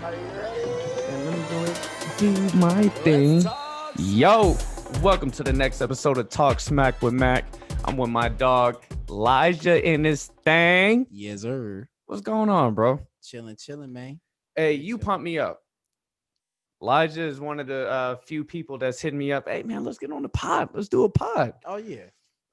And let me go ahead and do my thing. Yo, welcome to the next episode of Talk Smack with Mac. I'm with my dog, Elijah, in this thing. Yes, sir. What's going on, bro? Chilling, man. Hey, you pump me up. Elijah is one of the few people that's hitting me up. Hey, man, let's get on the pod. Let's do a pod. Oh, yeah.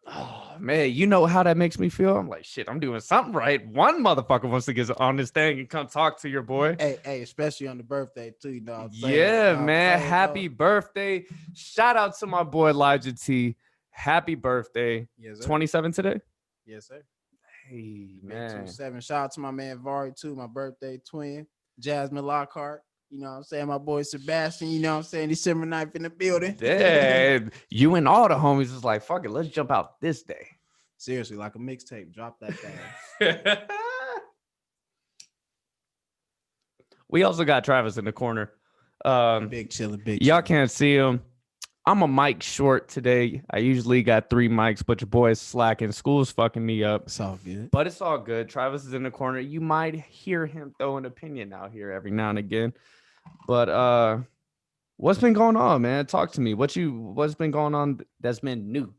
Oh, man, you know how that makes me feel? I'm like, shit, I'm doing something right. One motherfucker wants to get on this thing and come talk to your boy. Hey, especially on the birthday, too. You know what I'm saying? Yeah, man. Happy birthday. Shout out to my boy, LijahT. Happy birthday. Yes, sir. 27 today? Yes, sir. Hey, man. 27. Shout out to my man, Vari, too. My birthday twin. Jasmine Lockhart. You know what I'm saying? My boy Sebastian, you know what I'm saying? December 9th in the building. Dad, you and all the homies was like, fuck it, let's jump out this day. Seriously, like a mixtape. Drop that thing. We also got Travis in the corner. Big chillin', Y'all can't see him. I'm a mic short today. I usually got 3 mics, but your boy is slacking. School's fucking me up. It's all good. But it's all good. Travis is in the corner. You might hear him throw an opinion out here every now and again. But what's been going on, man? Talk to me. What's been going on that's been new?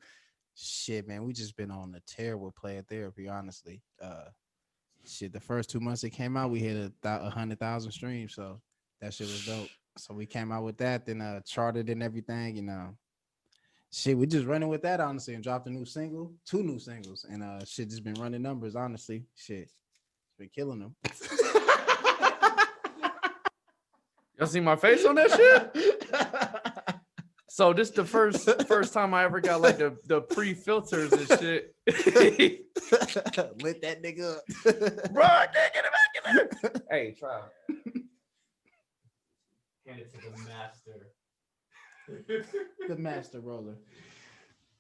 Shit, man, we just been on a tear with Playa Therapy, honestly. The first 2 months it came out, we hit 100,000 streams, so that shit was dope. So we came out with that, then charted and everything, you know. Shit, we just running with that, honestly, and dropped a new single, 2 new singles, and shit just been running numbers, honestly. Shit, it's been killing them. Y'all see my face on that shit? So this is the first time I ever got like the pre-filters and shit. Lit that nigga up. Bro, I can't get it back. Hey, try. Hand it to the master. The master roller.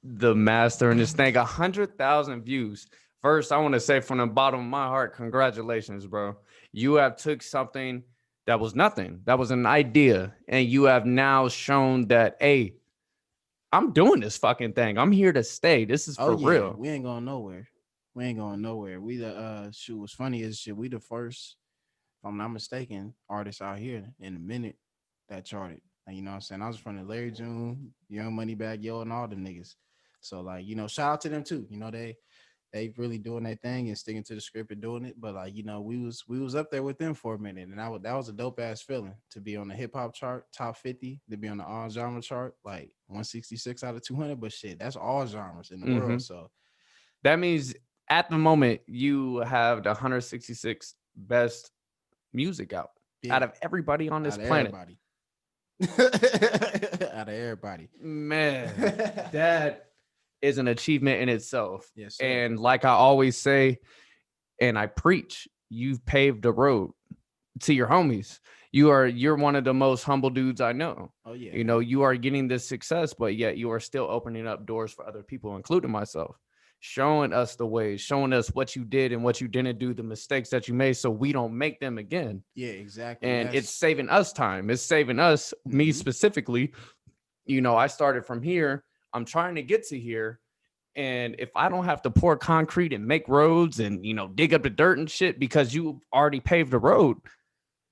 The master in this thing. 100,000 views. First, I want to say from the bottom of my heart, congratulations, bro. You have took something that was nothing. That was an idea. And you have now shown that, hey, I'm doing this fucking thing. I'm here to stay. This is for real. We ain't going nowhere. We the shoot, what's funny is shit, we the first, if I'm not mistaken, artists out here in a minute that charted. And you know what I'm saying? I was from the Larry June, Young Money Bag, Yo, and all them niggas. So like, you know, shout out to them too. You know, they really doing their thing and sticking to the script and doing it. But like, you know, we was up there with them for a minute, and that was a dope ass feeling to be on the hip hop chart, top 50, to be on the all genre chart, like 166 out of 200. But shit, that's all genres in the world. So that means at the moment you have the 166 best music out of everybody on this planet. Out of everybody, man, that is an achievement in itself. Yes, sir. And like I always say, and I preach, you've paved the road to your homies. You're one of the most humble dudes I know. Oh yeah. You know, you are getting this success, but yet you are still opening up doors for other people, including myself, showing us the ways, showing us what you did and what you didn't do, the mistakes that you made, so we don't make them again. Yeah, exactly. And it's saving us time. It's saving us, me specifically. You know, I started from here. I'm trying to get to here. And if I don't have to pour concrete and make roads and, you know, dig up the dirt and shit because you already paved the road,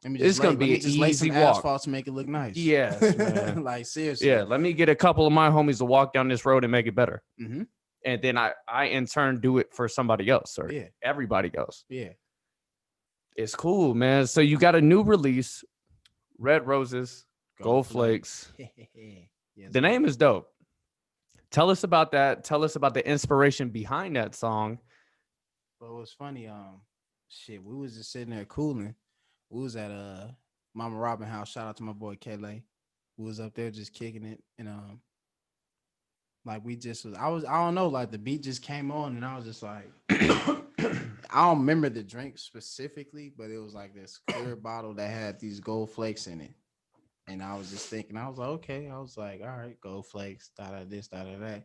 it's going to be an easy walk. Asphalt to make it look nice. Yes, man. Like, seriously. Yeah, let me get a couple of my homies to walk down this road and make it better. Mm-hmm. And then I in turn do it for somebody else or everybody else. Yeah. It's cool, man. So you got a new release, Red Roses, Gold Flakes. Yes, the name is dope. Tell us about that. Tell us about the inspiration behind that song. Well, it was funny. We was just sitting there cooling. We was at Mama Robin house. Shout out to my boy Kele. We was up there just kicking it, and like we just was. I don't know. Like the beat just came on, and I was just like, I don't remember the drink specifically, but it was like this clear bottle that had these gold flakes in it. And I was just thinking, I was like, okay. I was like, all right, gold flakes, this, that. And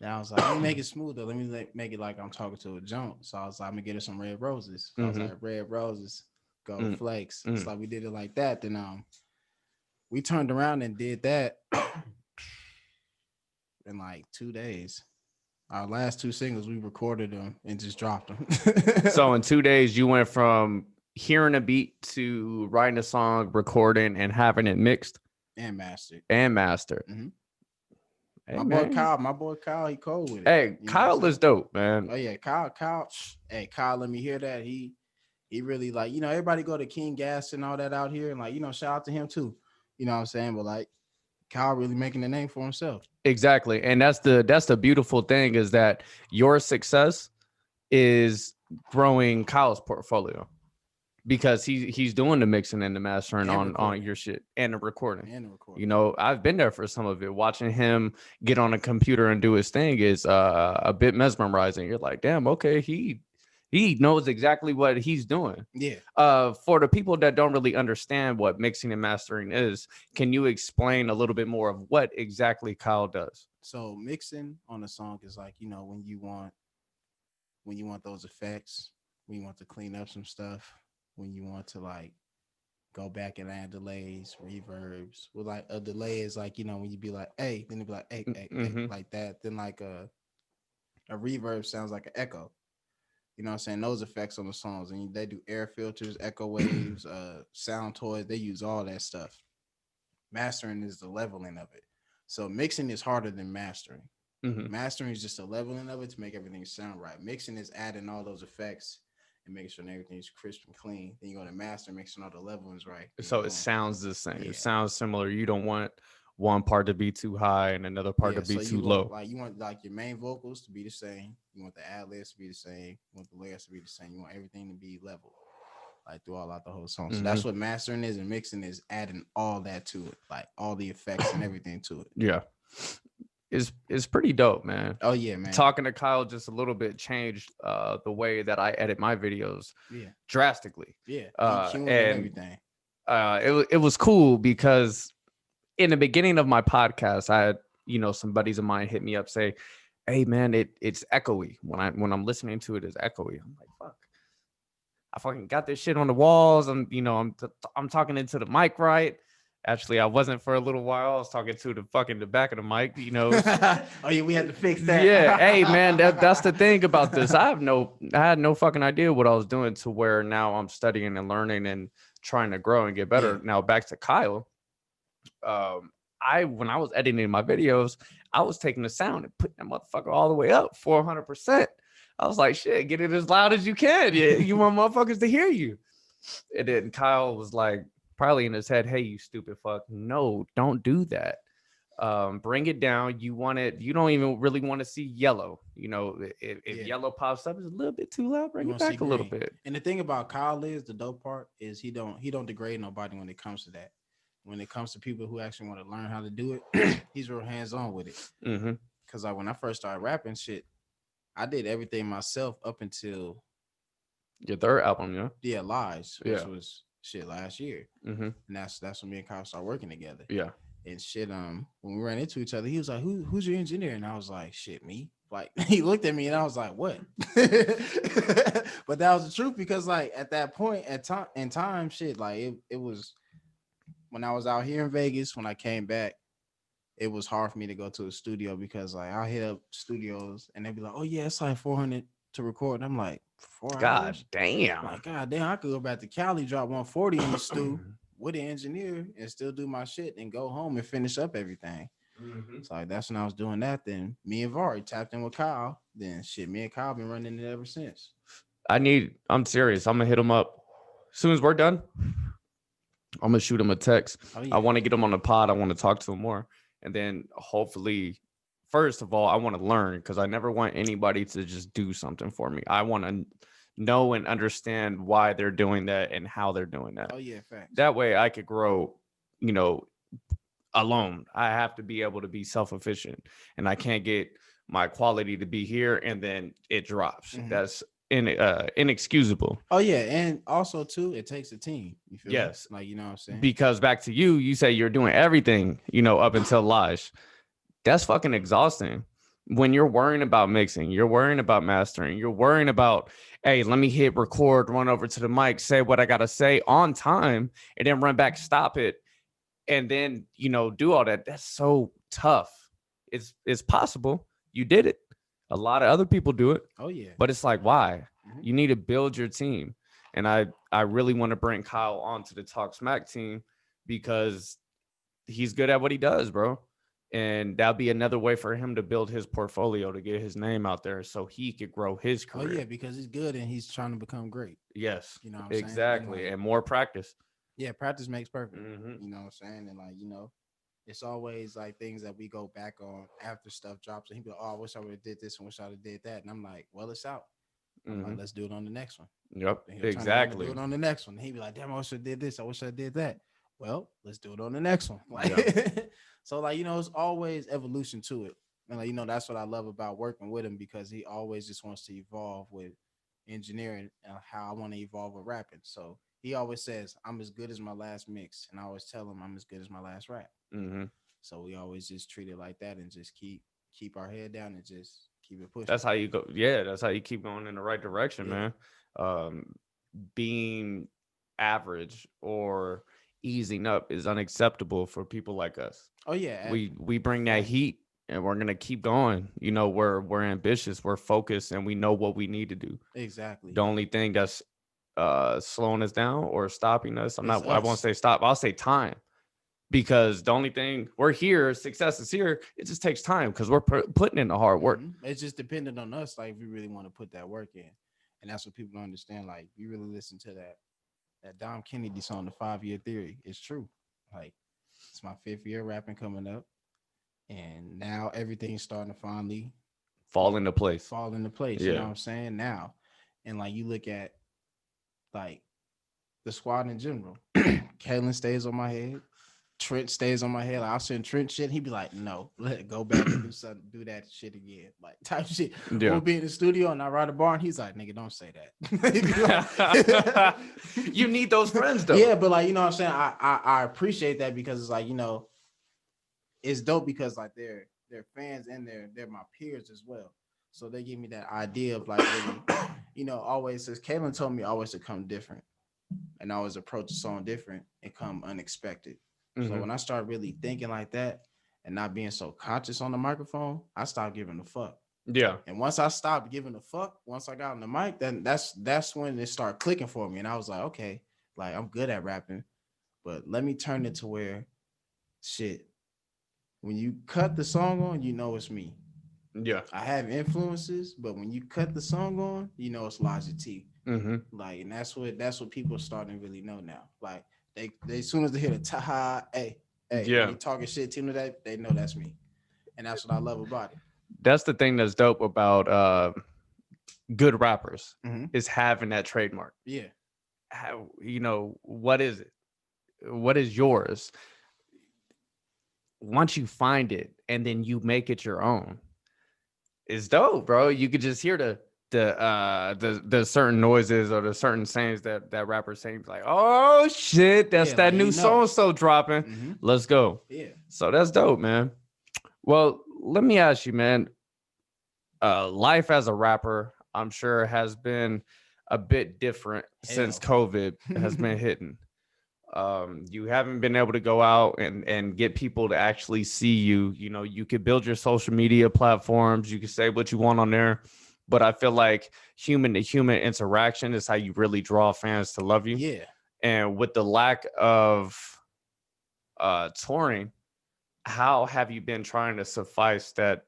I was like, let me make it smoother. Let me make it like I'm talking to a junk. So I was like, I'm gonna get her some red roses. So I was like, red roses, gold flakes. It's like we did it like that. Then we turned around and did that in like 2 days. Our last 2 singles, we recorded them and just dropped them. So in 2 days, you went from hearing a beat to writing a song, recording, and having it mixed and mastered. and mastered. Mm-hmm. Hey, My boy Kyle, he cold with it. Hey, Kyle is dope, man. Oh yeah, Kyle. Hey, Kyle, let me hear that. He really like, everybody go to King Gas and all that out here, and like, shout out to him too. You know what I'm saying? But like, Kyle really making a name for himself. Exactly, and that's the beautiful thing is that your success is growing Kyle's portfolio because he's doing the mixing and the mastering on your shit and the recording. I've been there for some of it. Watching him get on a computer and do his thing is a bit mesmerizing. You're like, damn, okay, he knows exactly what he's doing. Yeah. For the people that don't really understand what mixing and mastering is, can you explain a little bit more of what exactly Kyle does? So mixing on a song is like, when you want those effects, when you want to clean up some stuff, when you want to like go back and add delays, reverbs. Well, like a delay is like, when you be like, hey, then it be like, hey, hey, like that. Then like a reverb sounds like an echo. You know what I'm saying? Those effects on the songs. And they do air filters, echo waves, sound toys. They use all that stuff. Mastering is the leveling of it. So mixing is harder than mastering. Mastering is just a leveling of it to make everything sound right. Mixing is adding all those effects and making sure everything's crisp and clean. Then you go to master, make sure all the leveling's right. So it sounds the same. Yeah. It sounds similar. You don't want one part to be too high and another part to be too low. Like you want like your main vocals to be the same. You want the ad libs to be the same. You want the layers to be the same. You want everything to be level, like throughout the whole song. So that's what mastering is, and mixing is adding all that to it, like all the effects and everything to it. Yeah. It's pretty dope, man. Oh yeah, man. Talking to Kyle just a little bit changed the way that I edit my videos drastically. Yeah. And everything. It was cool because in the beginning of my podcast, I had, some buddies of mine hit me up, say, hey man, it's echoey. When I'm listening to it, it's echoey. I'm like, fuck. I fucking got this shit on the walls. I'm talking into the mic right. Actually, I wasn't for a little while. I was talking to the back of the mic, Oh yeah, we had to fix that. Yeah, hey man, that's the thing about this. I had no fucking idea what I was doing to where now I'm studying and learning and trying to grow and get better. Yeah. Now back to Kyle. When I was editing my videos, I was taking the sound and putting that motherfucker all the way up 400%. I was like, shit, get it as loud as you can. Yeah, you want motherfuckers to hear you. And then Kyle was like, probably in his head, hey, you stupid fuck. No, don't do that. Bring it down. You don't even really want to see yellow. If yellow pops up, it's a little bit too loud. Bring it back a little bit. And the thing about Kyle is the dope part is he don't degrade nobody when it comes to that. When it comes to people who actually want to learn how to do it, he's real hands-on with it. Because like when I first started rapping shit, I did everything myself up until your third album, yeah, Lies, which was shit last year. And that's when me and Kyle started working together. Yeah. And shit, when we ran into each other, he was like, who's your engineer? And I was like, shit, me. Like he looked at me and I was like, what? But that was the truth because like at that point in time, shit, like it was when I was out here in Vegas, when I came back, it was hard for me to go to a studio because like I hit up studios and they'd be like, oh yeah, it's like 400 to record. And I'm like, 4 hours? Damn. Like, God damn, I could go back to Cali, drop 140 in the stew with an engineer and still do my shit and go home and finish up everything. So like that's when I was doing that. Then me and Vari tapped in with Kyle. Then shit, me and Kyle been running it ever since. I'm serious. I'm gonna hit him up as soon as we're done. I'm gonna shoot him a text. Oh, yeah. I want to get him on the pod. I want to talk to him more. And then hopefully, first of all, I want to learn because I never want anybody to just do something for me. I want to know and understand why they're doing that and how they're doing that. Oh, yeah, facts. That way I could grow, alone. I have to be able to be self-efficient and I can't get my quality to be here and then it drops. That's inexcusable. Oh yeah, and also too, it takes a team. You feel yes, like you know what I'm saying. Because back to you say you're doing everything, up until Lige. That's fucking exhausting. When you're worrying about mixing, you're worrying about mastering, you're worrying about, hey, let me hit record, run over to the mic, say what I gotta say on time, and then run back, stop it, and then do all that. That's so tough. It's possible. You did it. A lot of other people do it. Oh, yeah. But it's like, why? You need to build your team. And I really want to bring Kyle onto the Talk Smack team because he's good at what he does, bro. And that'll be another way for him to build his portfolio to get his name out there so he could grow his Oh career. yeah, because he's good and he's trying to become great. Yes, You know what I'm saying? And exactly. like, And more practice. yeah, practice makes perfect. Hmm. You know what I'm saying? And like, it's always like things that we go back on after stuff drops. And he be like, "Oh, I wish I would have did this and wish I would have did that." And I'm like, "Well, it's out." I'm like, Hmm. "Let's do it on the next one." Yep, And he'll turn around and do exactly. it on the next one. And he'd be like, "Damn, I wish I did this. I wish I did that." Well, let's do it on the next one. Yeah. Like, so like, it's always evolution to it. And like, that's what I love about working with him because he always just wants to evolve with engineering and how I want to evolve with rapping. So he always says, "I'm as good as my last mix." And I always tell him I'm as good as my last rap. Hmm. So we always just treat it like that and just keep our head down and just keep it pushing. That's how you go. Yeah, that's how you keep going in the right direction, Yeah. man. Um, being average or easing up is unacceptable for people like us. Oh yeah. We bring that Facts. heat and we're gonna keep going. We're ambitious, we're focused, and we know what we need to do. Exactly. The only thing that's slowing us down or stopping us, It's I won't us. say stop, I'll say time. Because the only thing we're here, success is here. It just takes time because we're putting in the hard work. It's just dependent on us. Like, if we really want to put that work in, and that's what people don't understand. Like, you really listen to that Dom Kennedy song, "The 5 Year Theory." It's true. Like, it's my 5th year rapping coming up, and now everything's starting to finally Fall into place. fall into place. You know Yeah. what I'm saying? Now, and like you look at like the squad in general. Kalen stays on my head. Trent stays on my head. Like, I'll send Trent shit. He'd be like, "No, let it go back and do something, do that shit again." Like, type shit. Yeah. We'll be in the studio and I ride a bar and he's like, "Nigga, don't say that." You need those friends though. Yeah, but like, you know what I'm saying? I appreciate that because it's like, it's dope because like they're fans and they're my peers as well. So they give me that idea of like really, always says Kaylin told me always to come different and always approach the song different and come unexpected. So Hmm. when I start really thinking like that and not being so conscious on the microphone, I stopped giving a fuck. Yeah. And once I stopped giving a fuck, once I got on the mic, then that's when it started clicking for me. And I was like, okay, like I'm good at rapping, but let me turn it to where shit. When you cut the song on, it's me. Yeah. I have influences, but when you cut the song on, it's LijahT. Hmm. Like, and that's what people are starting to really know now. Like they as soon as they hear the taha, hey, when Yeah. they talking shit to me, that they know that's me, and that's what I love about it. That's the thing that's dope about good rappers Mm-hmm. is having that trademark. Yeah, How, what is it? What is yours? Once you find it and then you make it your own, it's dope, bro. You could just hear the certain noises or the certain sayings that rappers saying, like, oh shit, that's yeah, that like new so and so dropping. Mm-hmm. Let's go. Yeah. So that's dope, man. Well, let me ask you, man. Life as a rapper, I'm sure has been a bit different since Hell. COVID has been hitting. You haven't been able to go out and get people to actually see you. You could build your social media platforms, you can say what you want on there, but I feel like human to human interaction is how you really draw fans to love you. Yeah. And with the lack of touring, how have you been trying to suffice that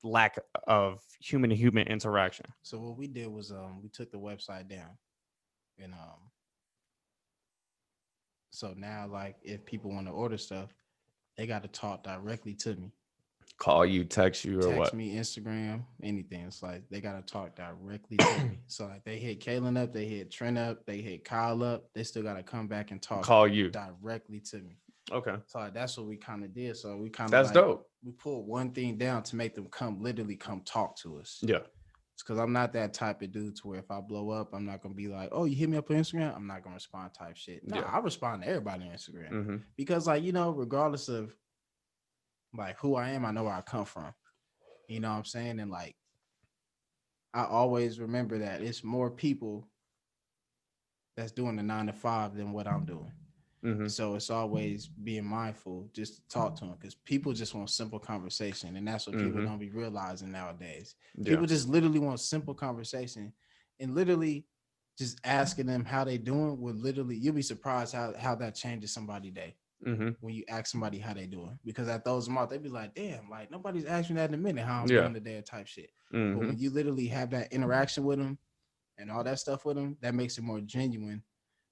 lack of human to human interaction? So what we did was we took the website down, and so now like if people want to order stuff, they got to talk directly to me. Call you, text you, or Text what? me, Instagram, anything. It's like they gotta talk directly to me. So like they hit Kalen up, they hit Trent up, they hit Kyle up. They still gotta come back and talk Call you. directly to me. Okay. So like that's what we kind of did. So we kind of That's like dope. we pulled one thing down to make them literally come talk to us. Yeah. It's because I'm not that type of dude to where if I blow up, I'm not gonna be like, "Oh, you hit me up on Instagram." I'm not gonna respond type shit. No, Yeah. I respond to everybody on Instagram Mm-hmm. because like regardless of like who I am, I know where I come from. You know what I'm saying? And like I always remember that it's more people that's doing the 9 to 5 than what I'm doing. Mm-hmm. So it's always being mindful just to talk to them because people just want simple conversation. And that's what people Mm-hmm. don't be realizing nowadays. Yeah. People just literally want simple conversation and literally just asking them how they doing would literally, you'll be surprised how that changes somebody's day. Mm-hmm. When you ask somebody how they doing, because that throws them off. They be like, damn, like nobody's asking that in a minute how I'm Yeah. doing today type shit. But Mm-hmm. when you literally have that interaction with them and all that stuff with them, that makes it more genuine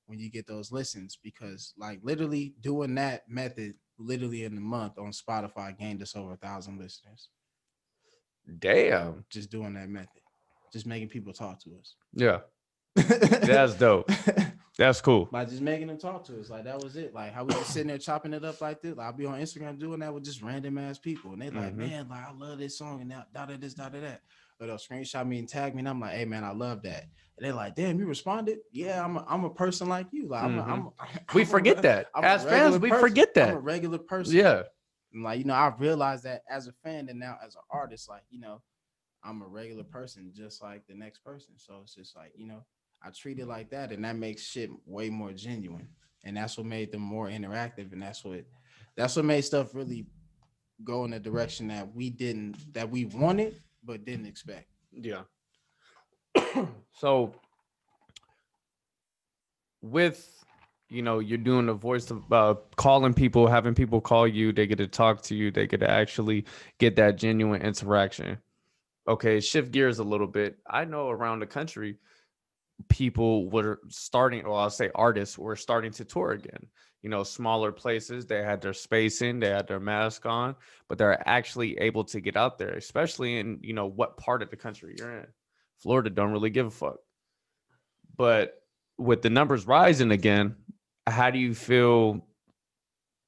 when you get those listens, because like literally doing that method literally in a month on Spotify gained us over 1,000 listeners. Damn. Just doing that method, just making people talk to us. Yeah. That's dope. That's cool. By just making them talk to us, like that was it. Like how we just sitting there chopping it up like this. Like, I'll be on Instagram doing that with just random ass people, and they like, man, like I love this song, and now da this, da that. Or they'll screenshot me and tag me, and I'm like, hey man, I love that. And they're like, damn, you responded? Yeah, I'm a person like you. Like we forget that as fans. We forget that I'm a regular person. Yeah. And like, you know, I realized that as a fan, and now as an artist, like, you know, I'm a regular person just like the next person. So it's just like, you know, I treat it like that, and that makes shit way more genuine. And that's what made them more interactive. And that's what made stuff really go in the direction that we wanted but didn't expect. Yeah. So with, you know, you're doing the voice of calling people, having people call you, they get to talk to you, they get to actually get that genuine interaction. Okay, shift gears a little bit. I know around the country, people were starting, or I'll say artists were starting to tour again. You know, smaller places, they had their spacing, they had their mask on, but they're actually able to get out there, especially in, you know, what part of the country you're in. Florida don't really give a fuck. But with the numbers rising again, how do you feel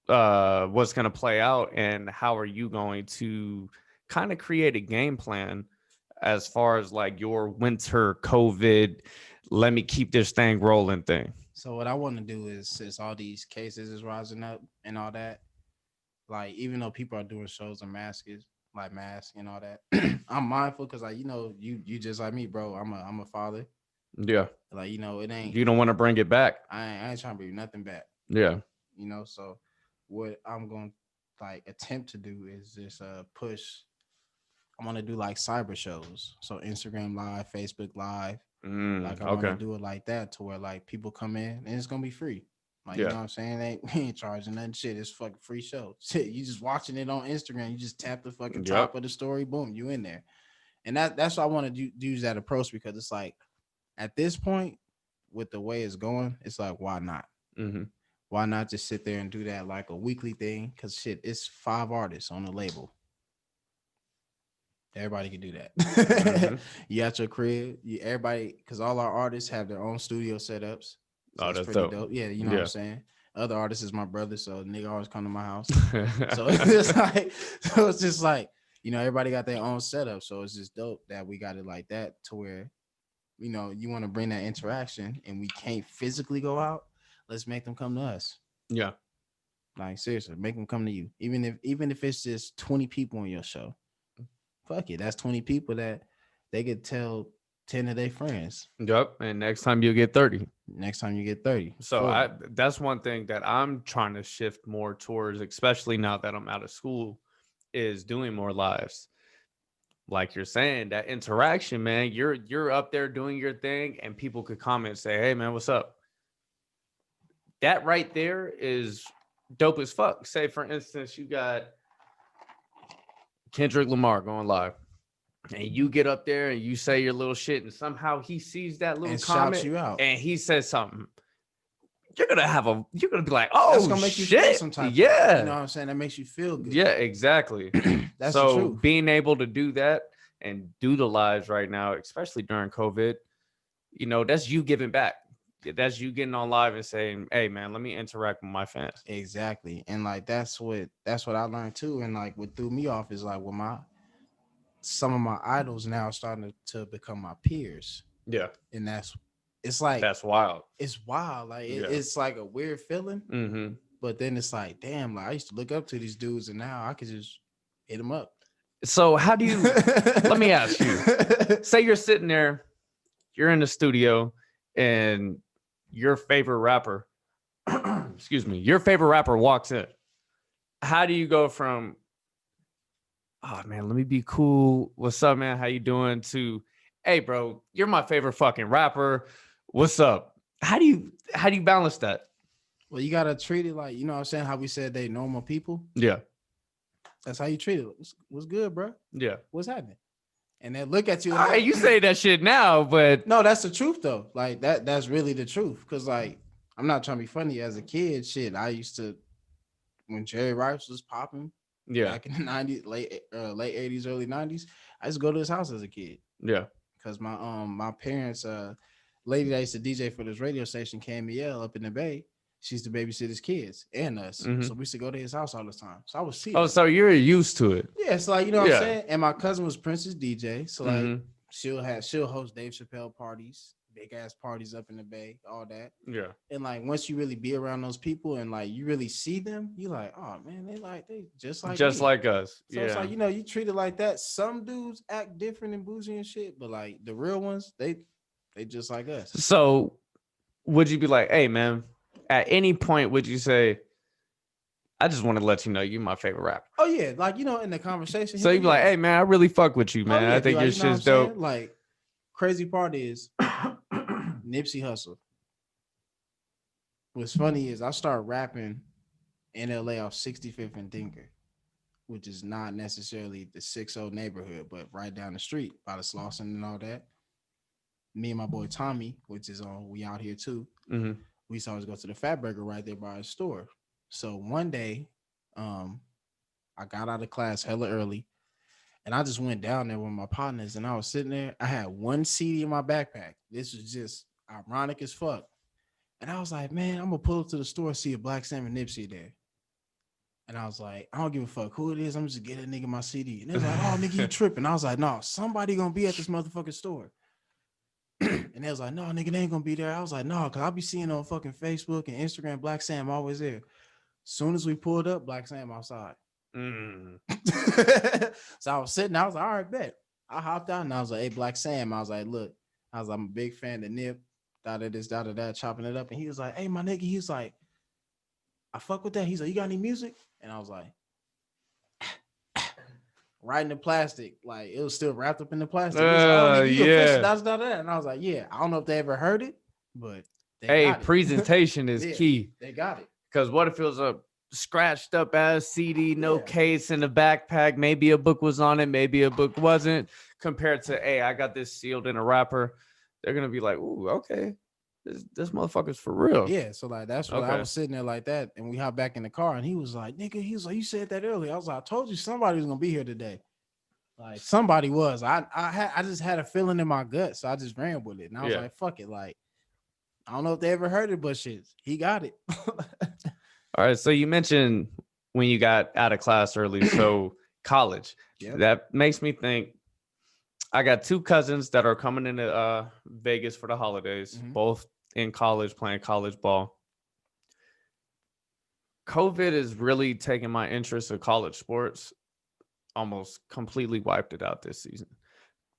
what's going to play out, and how are you going to kind of create a game plan as far as like your winter COVID, let me keep this thing rolling thing? So what I want to do is, since all these cases is rising up and all that, like even though people are doing shows and masks and all that, I'm mindful because like, you know, you just like me, bro. I'm a father. Yeah. Like, you know, it ain't, You don't want to bring it back. I ain't trying to bring nothing back. Yeah. You know, so what I'm going to like attempt to do is just push. I want to do like cyber shows, so Instagram Live, Facebook Live. Like I want to do it like that, to where like people come in and it's gonna be free. Like, you know what I'm saying? We ain't charging nothing. Shit, it's fucking free show. Shit, you just watching it on Instagram. You just tap the fucking top of the story, boom, you in there. And that's why I want to use that approach, because it's like at this point, with the way it's going, it's like, why not? Why not just sit there and do that like a weekly thing? Because shit, it's 5 artists on the label. Everybody can do that. You at your crib, everybody, because all our artists have their own studio setups. So that's pretty dope. Yeah, you know what I'm saying? Other artists is my brother, so nigga always come to my house. So it's just like, you know, everybody got their own setup. So it's just dope that we got it like that, to where, you know, you want to bring that interaction and we can't physically go out. Let's make them come to us. Yeah. Like seriously, make them come to you. Even if it's just 20 people on your show. Fuck it, that's 20 people that they could tell 10 of their friends. Yep. And next time you get 30. Next time you get 30. So that's one thing that I'm trying to shift more towards, especially now that I'm out of school, is doing more lives. Like you're saying, that interaction, man. You're up there doing your thing, and people could comment and say, hey man, what's up? That right there is dope as fuck. Say for instance, you got Kendrick Lamar going live, and you get up there and you say your little shit, and somehow he sees that little and comment shouts you out, and he says something. You're gonna be like, oh, that's gonna make shit. You feel some type yeah, of, you know what I'm saying? That makes you feel good. Yeah, exactly. That's so the truth. Being able to do that and do the lives right now, especially during COVID, you know, that's you giving back. That's you getting on live and saying, hey man, let me interact with my fans. Exactly. And like that's what I learned too. And like what threw me off is like, with some of my idols now starting to become my peers. Yeah. And it's like, that's wild. It's wild. Like it's like a weird feeling. But then it's like, damn, like I used to look up to these dudes, and now I could just hit them up. So how do you let me ask you, say you're sitting there, you're in the studio, and your favorite rapper your favorite rapper walks in. How do you go from, oh man, let me be cool, what's up man, how you doing, to, hey bro, you're my favorite fucking rapper, What's up? How do you balance that? Well, you gotta treat it like, you know what I'm saying, how we said they normal people. Yeah. That's how you treat it. What's good, bro? Yeah. What's happening? And they look at you and All right, you say that shit now, but no, that's the truth though. Like that's really the truth. Cause like I'm not trying to be funny. As a kid, shit, I used to, when Jerry Rice was popping yeah, back in the 90s, late 80s, early 90s, I used to go to his house as a kid. yeah. Cause my parents lady that used to DJ for this radio station, KMEL up in the Bay, she used to babysit his kids and us. Hmm. So we used to go to his house all the time. So I would see Oh, them. so you're used to it. Yeah, it's like, you know what I'm Yeah. saying? And my cousin was Prince's DJ. So like Hmm. she'll host Dave Chappelle parties, big ass parties up in the Bay, all that. Yeah. And like once you really be around those people and like you really see them, you like, oh man, they just like Just me. like us. So it's Yeah. like, you know, you treat it like that. Some dudes act different and bougie and shit, but like the real ones, they just like us. So would you be like, hey man, at any point would you say, I just want to let you know you're my favorite rapper? Oh yeah, like you know, in the conversation. So you'd be like, hey man, I really fuck with you, man. oh yeah, I be think like, your you know what I'm shit's dope. saying? Like crazy part is Nipsey Hussle. What's funny is I started rapping in LA off 65th and Dinker, which is not necessarily the 60 neighborhood, but right down the street by the Slauson and all that. Me and my boy Tommy, which is on we out here too. Hmm. We used to always go to the Fat Burger right there by his store. So one day, I got out of class hella early, and I just went down there with my partners, and I was sitting there. I had one CD in my backpack. This was just ironic as fuck. And I was like, man, I'm gonna pull up to the store, see a Black Sam and Nipsey there. And I was like, I don't give a fuck who it is. I'm just get a nigga my CD. And they was like, oh, nigga, you tripping. I was like, no, somebody gonna be at this motherfucking store. And they was like, no, nigga, they ain't gonna be there. I was like, no, because I'll be seeing on fucking Facebook and Instagram, Black Sam always there. Soon as we pulled up, Black Sam outside. Mm. So I was sitting, I was like, all right, bet. I hopped out and I was like, hey, Black Sam. I was like, look, I'm a big fan of Nip, da da this, da da that, chopping it up. And he was like, hey, my nigga, he was like, I fuck with that. He's like, you got any music? And I was like, right in the plastic, like it was still wrapped up in the plastic. He was like, oh, nigga, you official, da da da. And I was like, yeah, I don't know if they ever heard it, but they Hey, got it. presentation is Yeah, key. They got it. Because what if it was a scratched up ass CD, no Yeah. case in the backpack? Maybe a book was on it, maybe a book wasn't. Compared to, hey, I got this sealed in a wrapper, they're gonna be like, ooh, okay, this motherfucker's for real. Yeah, so like that's what I Okay. was sitting there like that, and we hopped back in the car, and he was like, "Nigga," he was like, "You said that earlier." I was like, "I told you somebody was gonna be here today." Like somebody was. I just had a feeling in my gut, so I just ran with it, and I was Yeah. like, "Fuck it." Like I don't know if they ever heard it, but shit, he got it. All right. So you mentioned when you got out of class early, so college. Yep. That makes me think. I got two cousins that are coming into Vegas for the holidays, Mhm. both in college playing college ball. COVID is really taking my interest in college sports, almost completely wiped it out this season.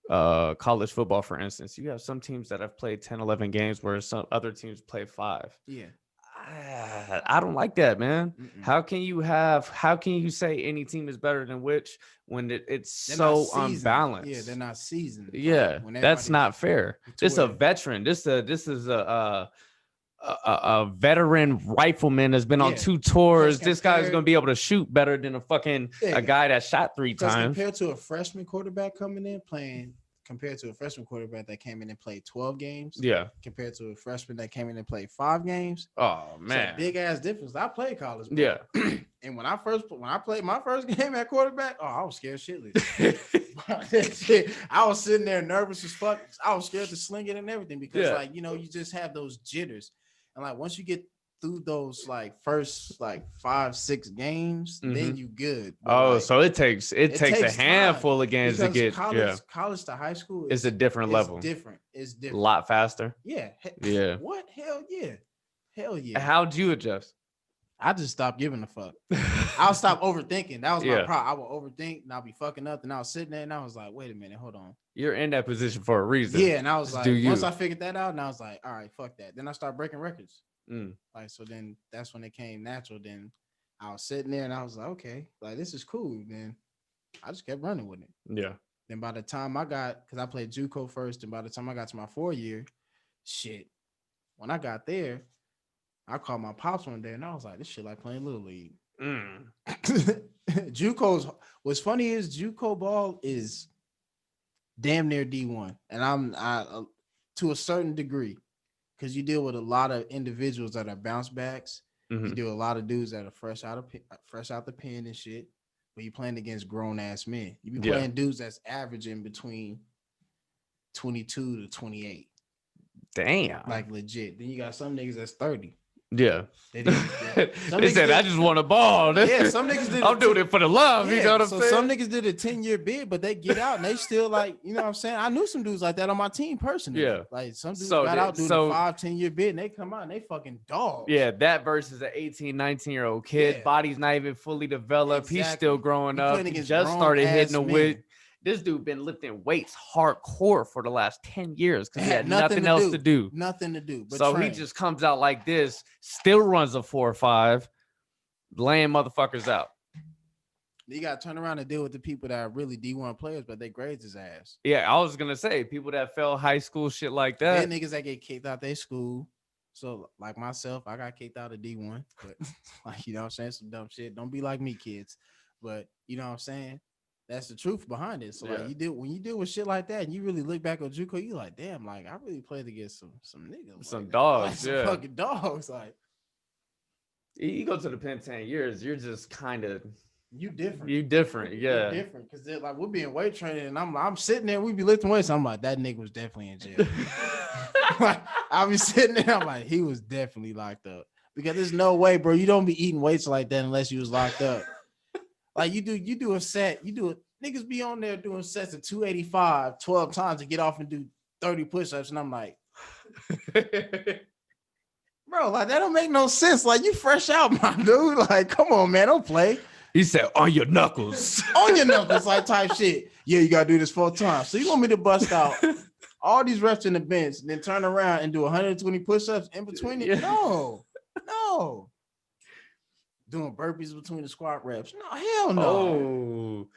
College football, for instance, you have some teams that have played 10, 11 games where some other teams play 5. Yeah. I don't like that, man. Mm-mm. How can you say any team is better than which when it's They're so not seasoned. unbalanced? Yeah, they're not seasoned. Yeah, Like, when that's everybody- not fair. to This a where- veteran. This is a veteran rifleman that's been on Yeah. 2 tours. Because This guy is compared- going to be able to shoot better than Yeah. a guy that shot 3 Because times. compared to a freshman quarterback coming in playing, compared to a freshman quarterback that came in and played 12 games, Yeah. compared to a freshman that came in and played 5 games, Oh it's a man. big ass difference. I played college ball. Yeah. And when I played my first game at quarterback, oh, I was scared shitless. I was sitting there nervous as fuck. I was scared to sling it and everything because, Yeah. like, you know, you just have those jitters, and like once you get through those like first like 5-6 games, then you good. But, Oh, like, so it takes a takes handful time of games to because get college to high school It's a different level. Different. It's a different. lot faster. Yeah. Yeah. What? Hell yeah. Hell yeah. How'd you adjust? I just stopped giving a fuck. I'll stop overthinking. That was my Yeah. problem. I would overthink and I'll be fucking up. And I was sitting there and I was like, wait a minute, hold on. You're in that position for a reason. Yeah. And I was Just like, do you. once I figured that out, and I was like, all right, fuck that. Then I started breaking records. Mm. Like, so then that's when it came natural. Then I was sitting there and I was like, okay, like this is cool. Then I just kept running with it. Yeah. Then by the time I got, because I played JUCO first, and by the time I got to my 4 year, shit, when I got there, I called my pops one day and I was like, this shit like playing Little League. JUCO's what's funny is JUCO ball is damn near D1. And I to a certain degree, because you deal with a lot of individuals that are bounce backs. You deal with a lot of dudes that are fresh out the pen and shit. But you playing against grown ass men. You be playing dudes that's averaging between 22 to 28. Damn. Like legit. Then you got some niggas that's 30. Yeah. They said, I just want a ball. Yeah, some niggas did. I'm doing it for the love. Yeah, you know what I'm saying? Some niggas did a 10-year bid, but they get out and they still like, you know what I'm saying? I knew some dudes like that on my team personally. Yeah. Like some dudes got out doing a 5-10-year bid and they come out and they fucking dogs. Yeah, that versus an 18, 19-year-old kid. Yeah. Body's not even fully developed. Exactly. He's still growing up. He just started hitting the weight. This dude been lifting weights hardcore for the last 10 years because he had nothing else to do. Nothing to do. But so he just comes out like this, still runs a 4 or 5, laying motherfuckers out. You got to turn around and deal with the people that are really D1 players, but they grades his ass. Yeah, I was going to say, people that fail high school, shit like that. Then niggas that get kicked out their school. So like myself, I got kicked out of D1. But like, you know what I'm saying? Some dumb shit. Don't be like me, kids. But you know what I'm saying? That's the truth behind it. So like when you deal with shit like that and you really look back on JUCO, you like, damn, like I really played against some niggas. Some like dogs, like, some fucking dogs. Like you go to the pen 10 years, you're just kind of you different. You different, yeah. You're different because they're like we're being weight training and I'm sitting there, we be lifting weights. I'm like, that nigga was definitely in jail. Like, I'll be sitting there, I'm like, he was definitely locked up. Because there's no way, bro. You don't be eating weights like that unless you was locked up. Like you do a set, niggas be on there doing sets of 285 12 times to get off and do 30 push-ups. And I'm like, bro, like that don't make no sense. Like you fresh out, my dude. Like, come on, man, don't play. He said, on your knuckles. On your knuckles, like type shit. Yeah, you gotta do this 4 times. So you want me to bust out all these reps in the bench and then turn around and do 120 push-ups in between it? Yeah. No. Doing burpees between the squat reps. No, hell no. Oh,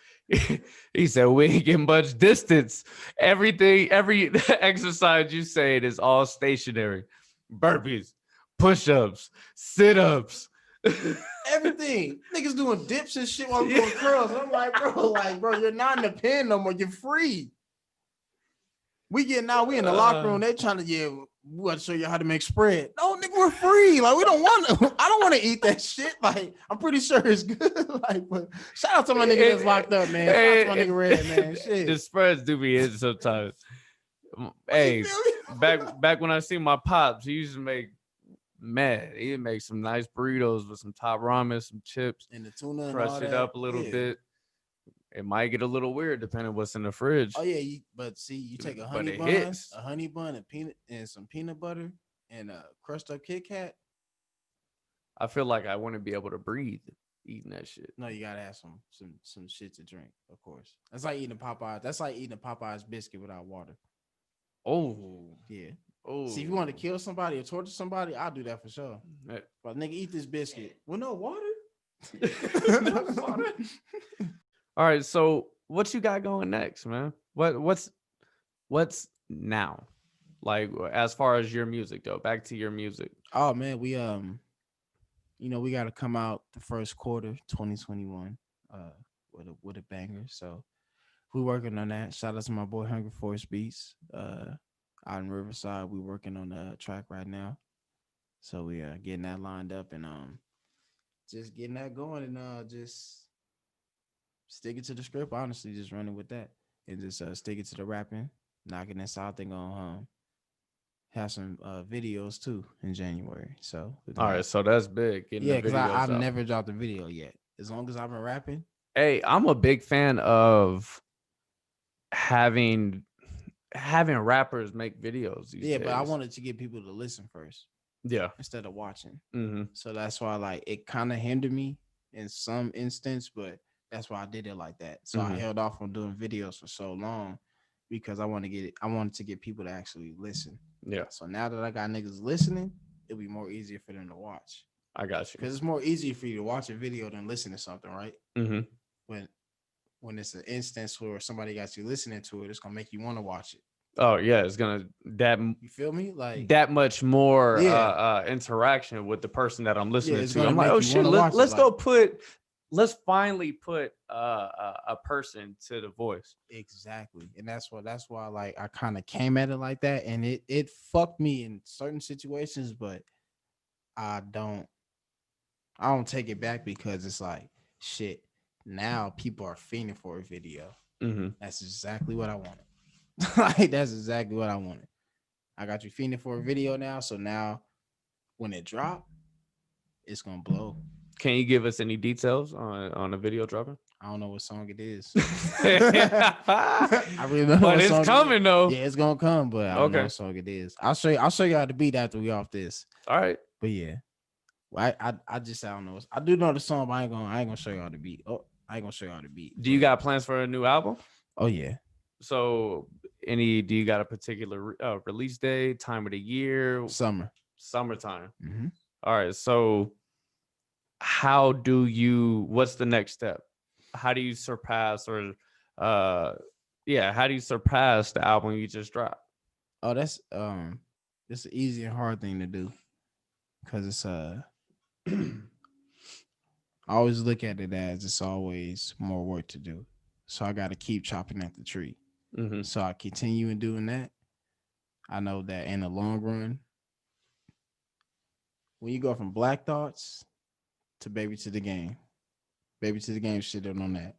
he said we ain't getting much distance. Every exercise you say it is all stationary. Burpees, push-ups, sit-ups. Everything. Niggas doing dips and shit while I'm doing curls. And I'm like, bro, you're not in the pen no more. You're free. We in the locker room. They trying to, we want to show you how to make spread. No, nigga, we're free. Like, we don't want to. I don't want to eat that shit. Like, I'm pretty sure it's good. Like, but shout out to my nigga that's locked up, man. Shout out to my nigga Red, man. Shit. The spreads do be in sometimes. Hey, back when I see my pops, he used to make he'd make some nice burritos with some top ramen, some chips, and the tuna, crush it up a little bit. It might get a little weird depending on what's in the fridge. Oh yeah, but see, you take a honey bun, and peanut and some peanut butter and a crushed up Kit Kat. I feel like I wouldn't be able to breathe eating that shit. No, you gotta have some shit to drink, of course. That's like eating a Popeyes. That's like eating a Popeyes biscuit without water. Oh yeah. Oh, see, if you want to kill somebody or torture somebody, I'll do that for sure. But nigga, eat this biscuit. Well, no water. No water. All right, so what you got going next, man? What's now? Like as far as your music though, back to your music. Oh man, we we got to come out the first quarter 2021 with a banger. So we working on that. Shout out to my boy Hungry Force Beats. Out in Riverside, we working on a track right now. So we are getting that lined up and just getting that going and just sticking to the script, honestly, just running with that and just sticking to the rapping, knocking this out. They're gonna have some videos too in January. So all right, so that's big. Yeah, because I've never dropped a video yet. As long as I've been rapping. Hey, I'm a big fan of having rappers make videos. These days. But I wanted to get people to listen first. Yeah, instead of watching. Mm-hmm. So that's why like it kind of hindered me in some instance, but that's why I did it like that. So I held off on doing videos for so long because I wanted to get people to actually listen. Yeah. So now that I got niggas listening, it'll be more easier for them to watch. I got you. Because it's more easier for you to watch a video than listen to something, right? Mm-hmm. When it's an instance where somebody got you listening to it, it's gonna make you want to watch it. Oh yeah, it's gonna You feel me? Like, that much more yeah, interaction with the person that I'm yeah, listening it's to. gonna I'm like, make oh you shit, want to watch it. let's Like, go let's finally put a person to the voice. exactly, and that's why like I kind of came at it like that, and it fucked me in certain situations, but I don't I don't take it back because it's like shit. Now people are fiending for a video. Mm-hmm. That's exactly what I wanted. Like that's exactly what I wanted. I got you fiending for a video now, so now when it drop, it's gonna blow. Can you give us any details on the video dropping? I don't know what song it is. But I really don't know what it's song it is. coming though. Yeah, it's gonna come, but I don't know Okay. what song it is. I'll show you. I'll show you how to beat after we off this. All right. But yeah, well, I just I don't know. I do know the song, but I ain't gonna show you how to beat. Oh, I ain't gonna show you how to beat. Do you But got plans for a new album? oh yeah, So, do you got a particular release day, time of the year, summer. summertime? Mm-hmm. All right. So, what's the next step? How do you surpass uh, how do you surpass the album you just dropped? Oh, it's an easy and hard thing to do because it's I always look at it as it's always more work to do. So I got to keep chopping at the tree. Mm-hmm. So I continue in doing that. I know that in the long run, when you go from Black Thoughts to Baby to the Game shitted on that.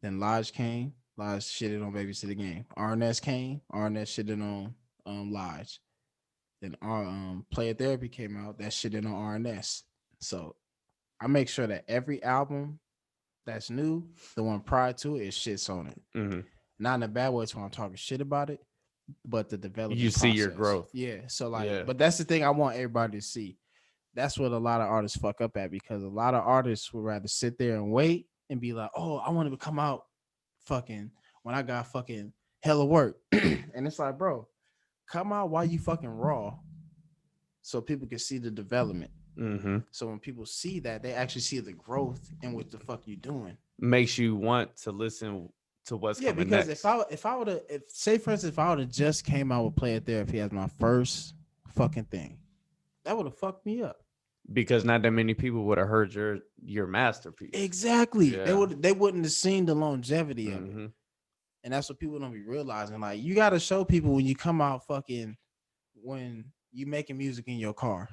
Then Lodge came, Lodge shitted on Baby to the Game. RNS came, RNS shitted on Lodge. Then our Playa Therapy came out, that shitted on RNS. So I make sure that every album that's new, the one prior to it, is shits on it. Mm-hmm. Not in a bad way, it's when I'm talking shit about it, but the You development see process. your growth. Yeah. So like, Yeah. but that's the thing I want everybody to see. That's what a lot of artists fuck up at because a lot of artists would rather sit there and wait and be like, oh, I want to come out fucking when I got fucking hella work. And it's like, bro, come out while you fucking raw so people can see the development. Mm-hmm. So when people see that, they actually see the growth and what the fuck you doing. Makes you want to listen to what's Yeah, coming because next. if I would have say for instance if I would have just came out with Playa Therapy as my first fucking thing, that would have fucked me up. Because not that many people would have heard your masterpiece. Exactly. Yeah. They wouldn't have seen the longevity of it. Mm-hmm. And that's what people don't be realizing. Like you gotta show people when you come out fucking when you making music in your car.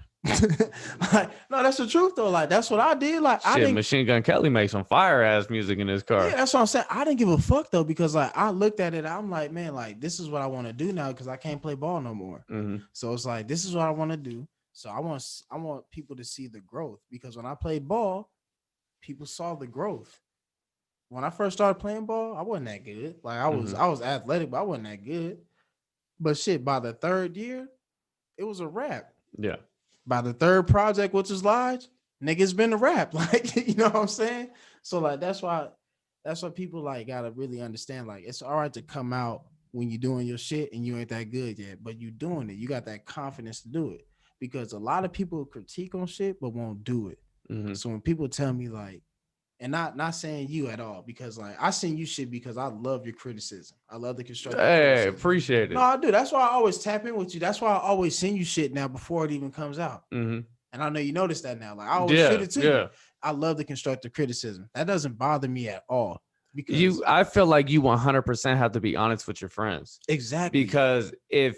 Like, no, that's the truth though. Like that's what I did. Like I Shit, didn't Machine Gun Kelly makes some fire ass music in his car. yeah, that's what I'm saying. I didn't give a fuck though, because like I looked at it, I'm like, man, like this is what I want to do now because I can't play ball no more. Mm-hmm. So it's like this is what I want to do. So I want people to see the growth because when I played ball, people saw the growth. When I first started playing ball, I wasn't that good. Like I was athletic, but I wasn't that good. But shit, by the third year, it was a wrap. Yeah. By the third project, which is Lodge, niggas been a rap. Like, you know what I'm saying? So like that's why people like gotta really understand. Like, it's all right to come out when you're doing your shit and you ain't that good yet, but you doing it. You got that confidence to do it. Because a lot of people critique on shit but won't do it. Mm-hmm. So when people tell me like, and not saying you at all, because like I send you shit because I love your criticism. I love the constructive Hey, criticism. appreciate it. No, I do. That's why I always tap in with you. That's why I always send you shit now before it even comes out. Mm-hmm. And I know you noticed that now. Like I always shoot it to Yeah. you. I love the constructive criticism. That doesn't bother me at all. Because I feel like you 100% have to be honest with your friends. exactly. Because if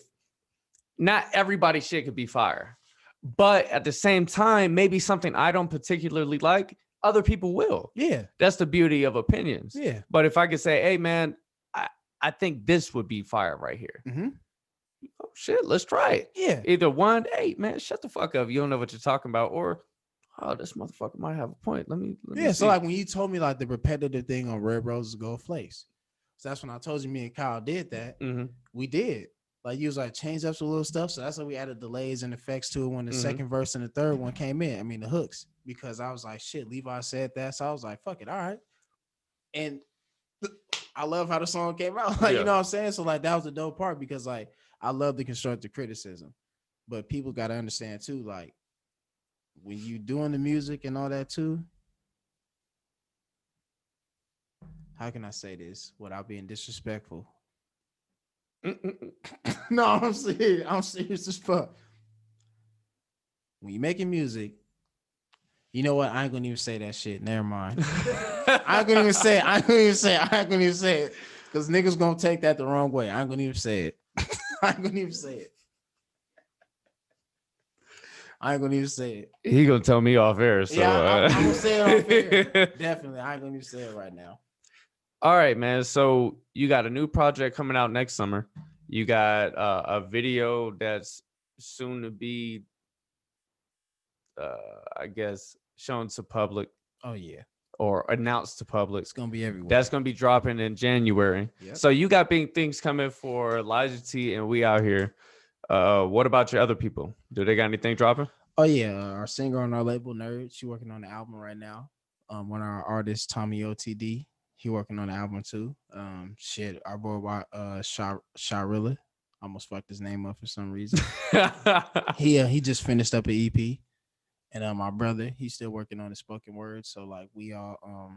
not everybody shit could be fire, but at the same time, maybe something I don't particularly like, other people will. Yeah. That's the beauty of opinions. Yeah. But if I could say, hey man, I think this would be fire right here. Mm-hmm. Oh shit, let's try it. Yeah. Either one, hey man, shut the fuck up. You don't know what you're talking about. Or, oh, this motherfucker might have a point. Let me Yeah. see. So like when you told me like the repetitive thing on Red Roses Gold Flakes. So that's when I told you me and Kyle did that. Mm-hmm. We did. Like you was like change up some little stuff. So that's why we added delays and effects to it when the second verse and the third one came in. I mean the hooks. Because I was like, shit, Levi said that. So I was like, fuck it, all right. And I love how the song came out. Like, you know what I'm saying? So like that was the dope part because like I love the constructive criticism. But people gotta understand too, like when you doing the music and all that too. How can I say this without being disrespectful? No, I'm serious. I'm serious as fuck. When you making music, you know what? I ain't gonna even say that shit. Never mind. I ain't gonna even say it. I ain't gonna even say it. I ain't gonna even say it. Because niggas gonna take that the wrong way. I ain't gonna even say it. I ain't gonna even say it. I ain't gonna even say it. He gonna tell me off air. So yeah, I'm gonna say it off air. Definitely. I ain't gonna even say it right now. All right, man. So you got a new project coming out next summer. You got a video that's soon to be, I guess, shown to public. Oh yeah, or announced to public. it's gonna be everywhere. That's gonna be dropping in January. Yep. So you got big things coming for LijahT and We Out Here. What about your other people? Do they got anything dropping? Oh yeah, our singer on our label, Nerd, she working on the album right now. One of our artists, Tommy OTD, he working on the album too. Shit, our boy Sharilla, almost fucked his name up for some reason. He just finished up an EP, and my brother, he's still working on the spoken word. So like we all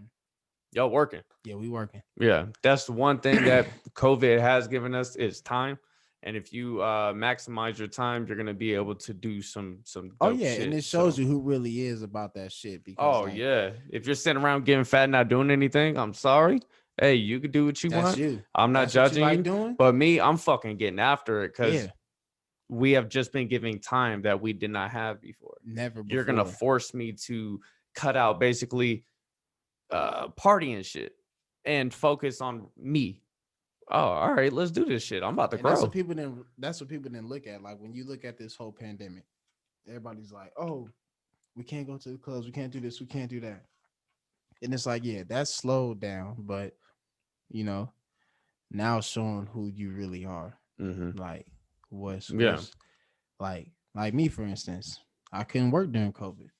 Y'all working. Yeah, we working. Yeah, that's the one thing that COVID has given us is time. And if you maximize your time, you're gonna be able to do some Oh dope yeah, shit. and it shows you who really is about that shit. Because yeah, if you're sitting around getting fat and not doing anything, I'm sorry. Hey, you can do what you want. You. I'm not judging you, doing? but me, I'm fucking getting after it because Yeah. we have just been giving time that we did not have before. Never before. You're gonna force me to cut out basically party and shit and focus on me. Oh, all right, let's do this shit. I'm about to grow. That's what people didn't look at. Like when you look at this whole pandemic, everybody's like, oh, we can't go to the clubs, we can't do this, we can't do that. And it's like, yeah, that's slowed down, but you know, now showing who you really are. Mm-hmm. Like like me, for instance, I couldn't work during COVID.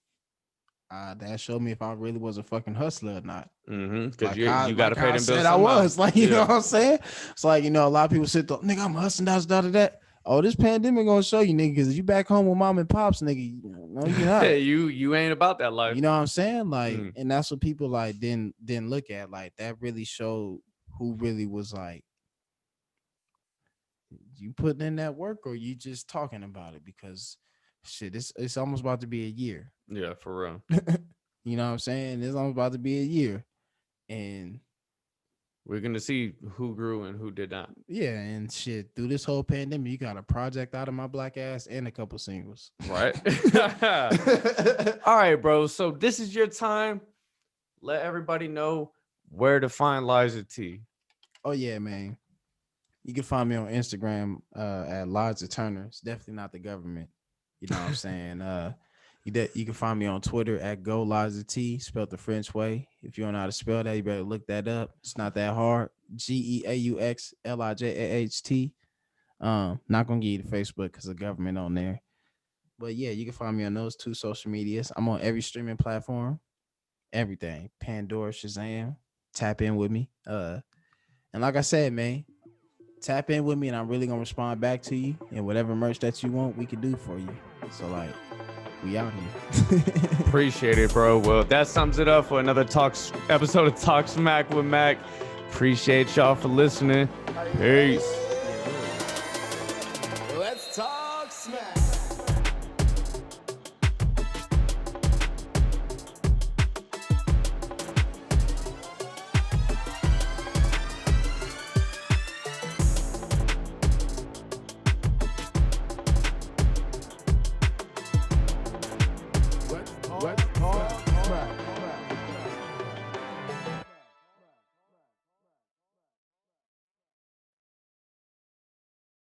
That showed me if I really was a fucking hustler or not. Mm-hmm. Because you got to pay them bills. I was like, you know what I'm saying? It's like, you know, a lot of people sit there, nigga, I'm hustling, that. Oh, this pandemic gonna show you, nigga, because you back home with mom and pops, nigga. No, you're not. you ain't about that life. You know what I'm saying? Like, and that's what people like didn't look at. Like, that really showed who really was like, you putting in that work or you just talking about it? Because shit, it's almost about to be a year. Yeah, for real. You know what I'm saying? It's almost about to be a year. And we're gonna see who grew and who did not. Yeah, and shit, through this whole pandemic, you got a project out of my black ass and a couple singles. Right. All right, bro. So this is your time. Let everybody know where to find LijahT. Oh yeah, man. You can find me on Instagram at LijahT Turner. It's definitely not the government. You know what I'm saying? You can find me on Twitter at GoLijahT, spelled the French way. If you don't know how to spell that, you better look that up. It's not that hard. GeauxLijahT. Not gonna give you the Facebook because the government on there. But yeah, you can find me on those two social medias. I'm on every streaming platform, everything. Pandora, Shazam. Tap in with me. And like I said, man, tap in with me and I'm really gonna respond back to you. And whatever merch that you want, we can do for you. So like, we out here. Appreciate it, bro. Well, that sums it up for another episode of Talk Smack with Mac. Appreciate y'all for listening. Peace.